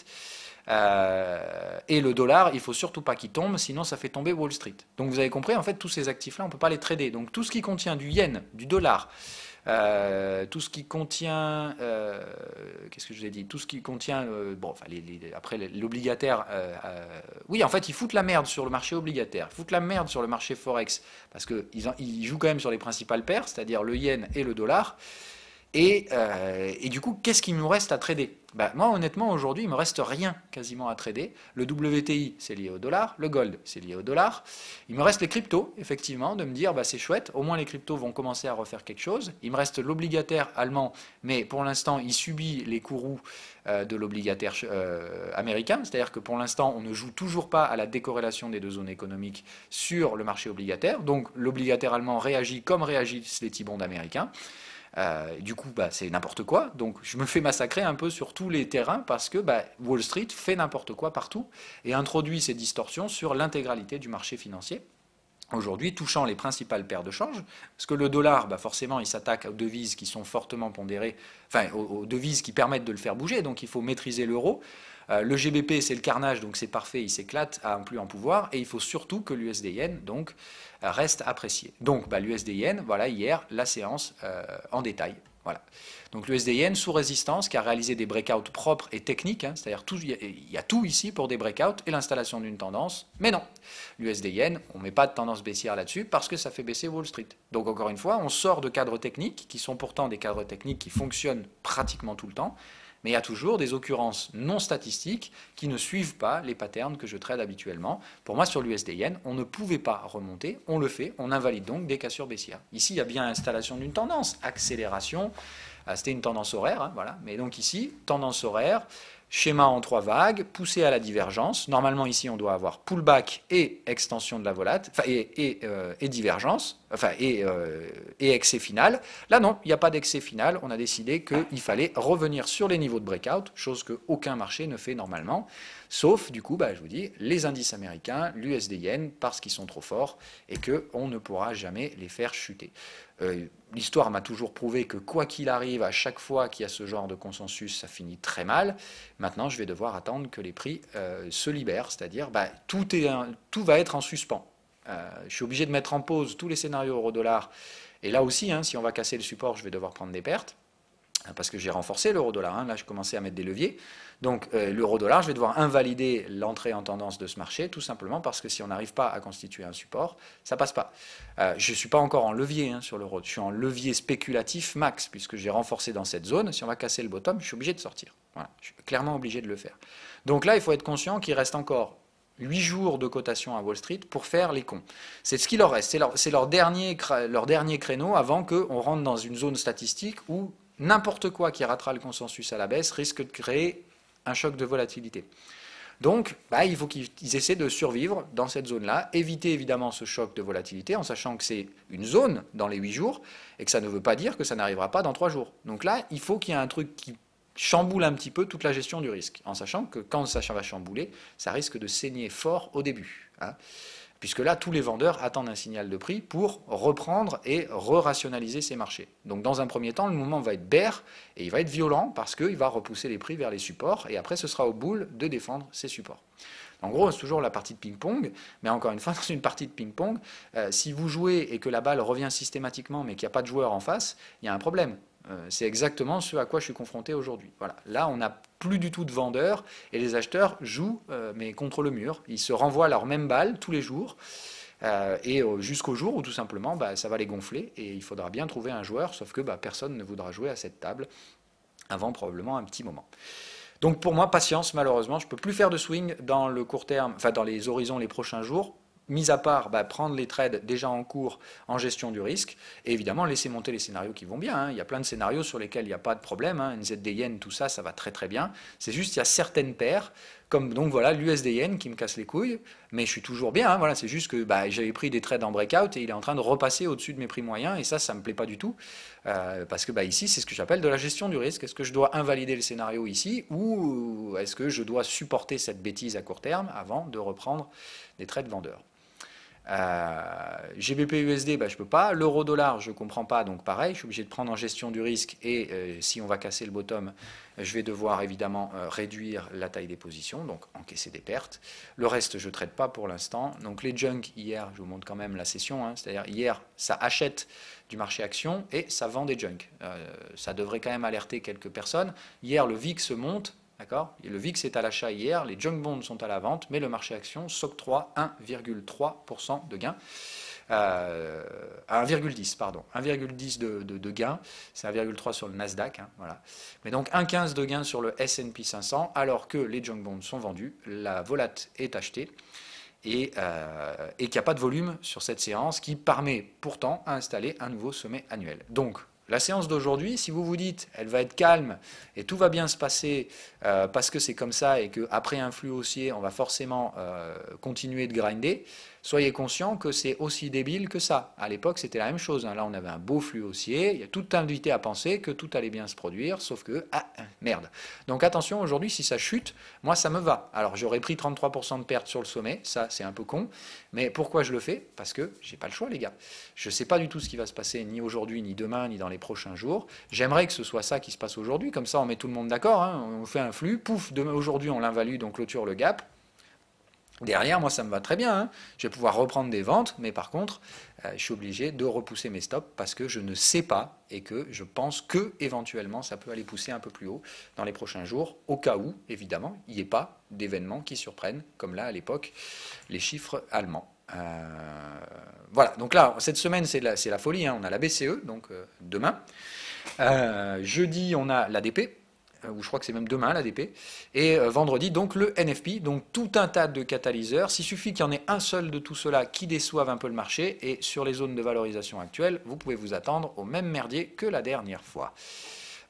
Et le dollar, il ne faut surtout pas qu'il tombe, sinon ça fait tomber Wall Street. Donc vous avez compris, en fait, tous ces actifs-là, on ne peut pas les trader. Donc tout ce qui contient du yen, du dollar, tout ce qui contient, qu'est-ce que je vous ai dit, tout ce qui contient, après l'obligataire, oui, en fait, ils foutent la merde sur le marché obligataire, ils foutent la merde sur le marché forex, parce qu'ils jouent quand même sur les principales paires, c'est-à-dire le yen et le dollar. Et du coup, qu'est-ce qu'il nous reste à trader? Moi, honnêtement, aujourd'hui, il ne me reste rien quasiment à trader. Le WTI, c'est lié au dollar. Le gold, c'est lié au dollar. Il me reste les cryptos, effectivement, de me dire, c'est chouette, au moins les cryptos vont commencer à refaire quelque chose. Il me reste l'obligataire allemand, mais pour l'instant, il subit les courroux de l'obligataire américain. C'est-à-dire que pour l'instant, on ne joue toujours pas à la décorrélation des deux zones économiques sur le marché obligataire. Donc, l'obligataire allemand réagit comme réagissent les T-bonds américains. Du coup, bah, c'est n'importe quoi. Donc, je me fais massacrer un peu sur tous les terrains parce que bah, Wall Street fait n'importe quoi partout et introduit ces distorsions sur l'intégralité du marché financier. Aujourd'hui, touchant les principales paires de change, parce que le dollar, bah forcément, il s'attaque aux devises qui sont fortement pondérées, enfin aux devises qui permettent de le faire bouger, donc il faut maîtriser l'euro. Le GBP, c'est le carnage, donc c'est parfait, il s'éclate à un plus en pouvoir, et il faut surtout que l'USD-Yen donc reste apprécié. Donc bah, l'USD-Yen, voilà hier la séance en détail. Voilà. Donc l'USD-Yen sous résistance qui a réalisé des breakouts propres et techniques, hein, c'est-à-dire il y a tout ici pour des breakouts et l'installation d'une tendance, mais non. L'USD-Yen, on ne met pas de tendance baissière là-dessus parce que ça fait baisser Wall Street. Donc encore une fois, on sort de cadres techniques qui sont pourtant des cadres techniques qui fonctionnent pratiquement tout le temps, mais il y a toujours des occurrences non statistiques qui ne suivent pas les patterns que je trade habituellement. Pour moi, sur l'USD-Yen, on ne pouvait pas remonter, on le fait, on invalide donc des cassures baissières. Ici, il y a bien installation d'une tendance, accélération, c'était une tendance horaire, hein, voilà. Mais donc ici, tendance horaire, schéma en 3 vagues, poussé à la divergence. Normalement, ici, on doit avoir pullback et extension de la volate, enfin, et divergence, enfin, et excès final. Là, non, il n'y a pas d'excès final. On a décidé qu'il fallait revenir sur les niveaux de breakout, chose qu'aucun marché ne fait normalement. Sauf, du coup, bah, je vous dis, les indices américains, l'USD-Yen, parce qu'ils sont trop forts et qu'on ne pourra jamais les faire chuter. L'histoire m'a toujours prouvé que quoi qu'il arrive, à chaque fois qu'il y a ce genre de consensus, ça finit très mal. Maintenant, je vais devoir attendre que les prix se libèrent, c'est-à-dire bah, tout va être en suspens. Je suis obligé de mettre en pause tous les scénarios euro-dollar. Et là aussi, hein, si on va casser le support, je vais devoir prendre des pertes parce que j'ai renforcé l'euro-dollar. Hein, là, je commençais à mettre des leviers. Donc, l'euro-dollar, je vais devoir invalider l'entrée en tendance de ce marché, tout simplement parce que si on n'arrive pas à constituer un support, ça passe pas. Je ne suis pas encore en levier hein, sur l'euro. Je suis en levier spéculatif max, puisque j'ai renforcé dans cette zone. Si on va casser le bottom, je suis obligé de sortir. Voilà, je suis clairement obligé de le faire. Donc là, il faut être conscient qu'il reste encore 8 jours de cotation à Wall Street pour faire les cons. C'est ce qu'il leur reste. C'est leur dernier créneau avant qu'on rentre dans une zone statistique où n'importe quoi qui ratera le consensus à la baisse risque de créer un choc de volatilité. Donc, bah, il faut qu'ils essaient de survivre dans cette zone-là, éviter évidemment ce choc de volatilité en sachant que c'est une zone dans les 8 jours et que ça ne veut pas dire que ça n'arrivera pas dans 3 jours. Donc là, il faut qu'il y ait un truc qui chamboule un petit peu toute la gestion du risque, en sachant que quand ça va chambouler, ça risque de saigner fort au début. Hein. Puisque là, tous les vendeurs attendent un signal de prix pour reprendre et re-rationaliser ces marchés. Donc dans un premier temps, le mouvement va être bear et il va être violent parce qu'il va repousser les prix vers les supports et après ce sera aux bulles de défendre ces supports. En gros, c'est toujours la partie de ping-pong, mais encore une fois, dans une partie de ping-pong, si vous jouez et que la balle revient systématiquement mais qu'il n'y a pas de joueur en face, il y a un problème. C'est exactement ce à quoi je suis confronté aujourd'hui. Voilà. Là, on n'a plus du tout de vendeurs et les acheteurs jouent mais contre le mur. Ils se renvoient leur même balle tous les jours et jusqu'au jour où tout simplement bah, ça va les gonfler et il faudra bien trouver un joueur, sauf que bah, personne ne voudra jouer à cette table avant probablement un petit moment. Donc pour moi, patience, malheureusement, je ne peux plus faire de swing dans le court terme, enfin dans les horizons les prochains jours. Mis à part bah, prendre les trades déjà en cours en gestion du risque, et évidemment laisser monter les scénarios qui vont bien. Hein. Il y a plein de scénarios sur lesquels il n'y a pas de problème. Hein. NZD-Yen, tout ça, ça va très très bien. C'est juste qu'il y a certaines paires, comme donc voilà l'USD-Yen qui me casse les couilles, mais je suis toujours bien. Hein. Voilà, c'est juste que bah, j'avais pris des trades en breakout et il est en train de repasser au-dessus de mes prix moyens, et ça me plaît pas du tout, parce que bah, ici, c'est ce que j'appelle de la gestion du risque. Est-ce que je dois invalider le scénario ici, ou est-ce que je dois supporter cette bêtise à court terme avant de reprendre des trades vendeurs? GBP USD, bah, je peux pas. L'euro dollar, je comprends pas, donc pareil, je suis obligé de prendre en gestion du risque et si on va casser le bottom, je vais devoir évidemment réduire la taille des positions, donc encaisser des pertes. Le reste, je ne traite pas pour l'instant. Donc les junk hier, je vous montre quand même la session, hein, c'est-à-dire hier, ça achète du marché action et ça vend des junk. Ça devrait quand même alerter quelques personnes. Hier, le VIX monte. D'accord. Et le VIX est à l'achat hier, les junk bonds sont à la vente, mais le marché action s'octroie 1,3% de gain. 1,10 pardon, 1,10 de gain, c'est 1,3 sur le Nasdaq, hein, voilà. Mais donc 1,15 de gain sur le S&P 500, alors que les junk bonds sont vendus, la volate est achetée et qu'il n'y a pas de volume sur cette séance qui permet pourtant à installer un nouveau sommet annuel. Donc la séance d'aujourd'hui, si vous vous dites elle va être calme et tout va bien se passer parce que c'est comme ça et qu'après un flux haussier, on va forcément continuer de grinder, soyez conscients que c'est aussi débile que ça. À l'époque, c'était la même chose, hein. Là, on avait un beau flux haussier. Il y a toute invité à penser que tout allait bien se produire, sauf que, ah, merde. Donc attention, aujourd'hui, si ça chute, moi, ça me va. Alors, j'aurais pris 33% de perte sur le sommet. Ça, c'est un peu con. Mais pourquoi je le fais? Parce que j'ai pas le choix, les gars. Je ne sais pas du tout ce qui va se passer, ni aujourd'hui, ni demain, ni dans les prochains jours. J'aimerais que ce soit ça qui se passe aujourd'hui. Comme ça, on met tout le monde d'accord, hein. On fait un flux. Pouf, aujourd'hui, on l'invalide, on clôture le gap. Derrière, moi, ça me va très bien, hein. Je vais pouvoir reprendre des ventes, mais par contre, je suis obligé de repousser mes stops parce que je ne sais pas et que je pense que éventuellement, ça peut aller pousser un peu plus haut dans les prochains jours, au cas où, évidemment, il n'y ait pas d'événements qui surprennent, comme là, à l'époque, les chiffres allemands. Voilà, donc là, cette semaine, c'est la folie, hein. On a la BCE, donc demain. Jeudi, on a l'ADP. Ou je crois que c'est même demain l'ADP, et vendredi donc le NFP, donc tout un tas de catalyseurs. S'il suffit qu'il y en ait un seul de tout cela qui déçoive un peu le marché, et sur les zones de valorisation actuelles, vous pouvez vous attendre au même merdier que la dernière fois.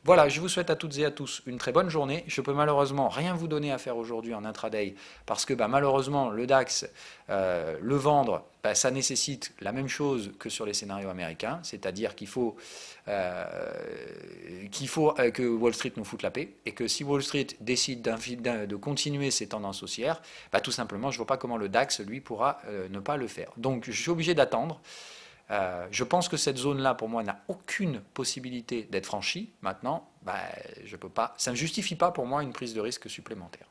Voilà, je vous souhaite à toutes et à tous une très bonne journée. Je peux malheureusement rien vous donner à faire aujourd'hui en intraday parce que malheureusement le DAX, le vendre, ça nécessite la même chose que sur les scénarios américains, c'est-à-dire qu'il faut, que Wall Street nous foute la paix et que si Wall Street décide de continuer ses tendances haussières, tout simplement je ne vois pas comment le DAX lui pourra ne pas le faire. Donc je suis obligé d'attendre. Je pense que cette zone-là, pour moi, n'a aucune possibilité d'être franchie. Maintenant, je peux pas. Ça ne justifie pas pour moi une prise de risque supplémentaire.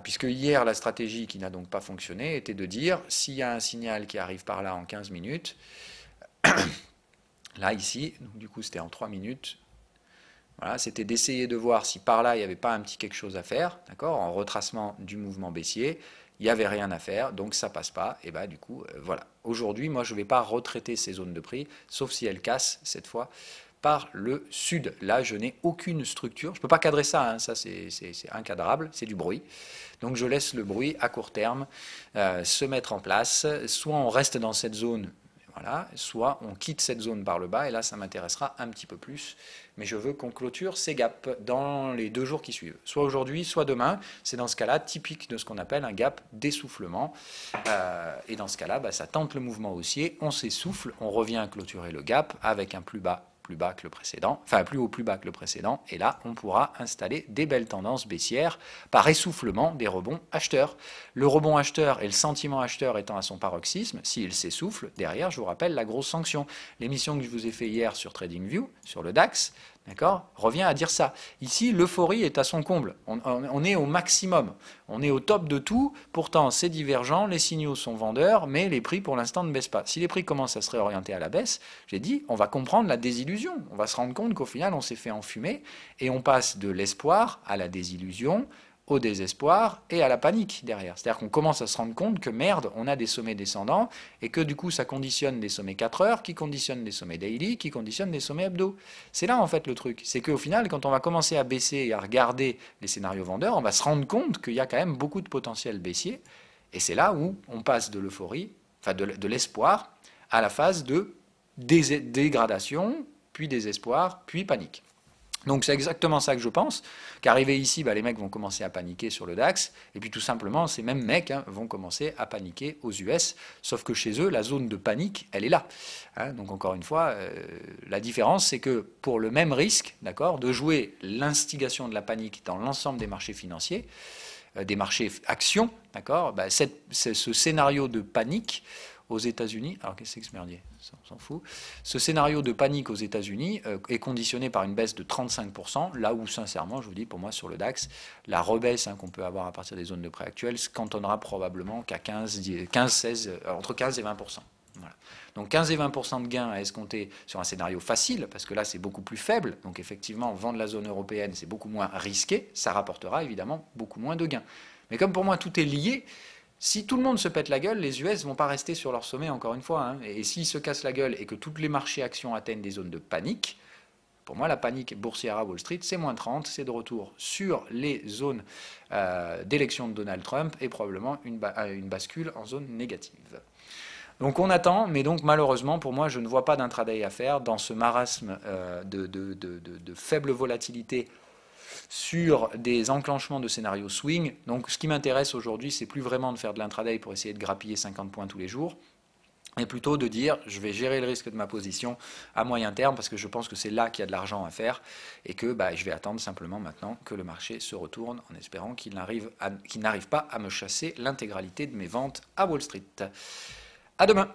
Puisque hier, la stratégie qui n'a donc pas fonctionné était de dire, s'il y a un signal qui arrive par là en 15 minutes, là, ici, donc du coup, c'était en 3 minutes, voilà, c'était d'essayer de voir si par là, il n'y avait pas un petit quelque chose à faire, d'accord, en retracement du mouvement baissier. Il n'y avait rien à faire, donc ça passe pas, et du coup, voilà. Aujourd'hui, moi, je ne vais pas retraiter ces zones de prix, sauf si elles cassent, cette fois, par le sud. Là, je n'ai aucune structure. Je ne peux pas cadrer ça, hein. Ça c'est incadrable, c'est du bruit. Donc je laisse le bruit à court terme se mettre en place. Soit on reste dans cette zone, voilà, soit on quitte cette zone par le bas, et là, ça m'intéressera un petit peu plus. Mais je veux qu'on clôture ces gaps dans les 2 jours qui suivent. Soit aujourd'hui, soit demain. C'est dans ce cas-là typique de ce qu'on appelle un gap d'essoufflement. Et dans ce cas-là, ça tente le mouvement haussier, on s'essouffle, on revient à clôturer le gap avec un plus bas que le précédent, enfin plus haut, plus bas que le précédent, et là on pourra installer des belles tendances baissières par essoufflement des rebonds acheteurs. Le rebond acheteur et le sentiment acheteur étant à son paroxysme, s'il s'essouffle, derrière, je vous rappelle la grosse sanction. L'émission que je vous ai fait hier sur TradingView, sur le DAX, d'accord, revient à dire ça. Ici, l'euphorie est à son comble. On est au maximum. On est au top de tout. Pourtant, c'est divergent. Les signaux sont vendeurs, mais les prix, pour l'instant, ne baissent pas. Si les prix commencent à se réorienter à la baisse, j'ai dit, on va comprendre la désillusion. On va se rendre compte qu'au final, on s'est fait enfumer et on passe de l'espoir à la désillusion, au désespoir et à la panique derrière. C'est-à-dire qu'on commence à se rendre compte que merde, on a des sommets descendants et que du coup ça conditionne des sommets 4 heures, qui conditionnent des sommets daily, qui conditionnent des sommets hebdo. C'est là en fait le truc. C'est qu'au final, quand on va commencer à baisser et à regarder les scénarios vendeurs, on va se rendre compte qu'il y a quand même beaucoup de potentiel baissier. Et c'est là où on passe de l'euphorie, enfin de l'espoir, à la phase de dégradation, puis désespoir, puis panique. Donc c'est exactement ça que je pense, qu'arrivé ici, les mecs vont commencer à paniquer sur le DAX, et puis tout simplement, ces mêmes mecs vont commencer à paniquer aux US, sauf que chez eux, la zone de panique, elle est là. Donc encore une fois, la différence, c'est que pour le même risque, d'accord, de jouer l'instigation de la panique dans l'ensemble des marchés financiers, des marchés actions, d'accord, ce scénario de panique aux États-Unis, alors qu'est-ce que c'est que ce merdier? On s'en fout. Ce scénario de panique aux États-Unis est conditionné par une baisse de 35%, là où, sincèrement, je vous dis, pour moi, sur le DAX, la rebaisse qu'on peut avoir à partir des zones de prêt actuelles se cantonnera probablement qu'à 16, entre 15 et 20%. Voilà. Donc 15 et 20% de gains à escompter sur un scénario facile, parce que là, c'est beaucoup plus faible. Donc effectivement, vendre la zone européenne, c'est beaucoup moins risqué. Ça rapportera évidemment beaucoup moins de gains. Mais comme pour moi, tout est lié, si tout le monde se pète la gueule, les US ne vont pas rester sur leur sommet encore une fois. Et s'ils se cassent la gueule et que tous les marchés actions atteignent des zones de panique, pour moi, la panique boursière à Wall Street, c'est moins 30, c'est de retour sur les zones d'élection de Donald Trump et probablement une bascule en zone négative. Donc on attend, mais donc malheureusement, pour moi, je ne vois pas d'intraday à faire dans ce marasme de faible volatilité sur des enclenchements de scénarios swing. Donc ce qui m'intéresse aujourd'hui, c'est plus vraiment de faire de l'intraday pour essayer de grappiller 50 points tous les jours, mais plutôt de dire je vais gérer le risque de ma position à moyen terme parce que je pense que c'est là qu'il y a de l'argent à faire et que je vais attendre simplement maintenant que le marché se retourne en espérant qu'il n'arrive pas à me chasser l'intégralité de mes ventes à Wall Street. À demain!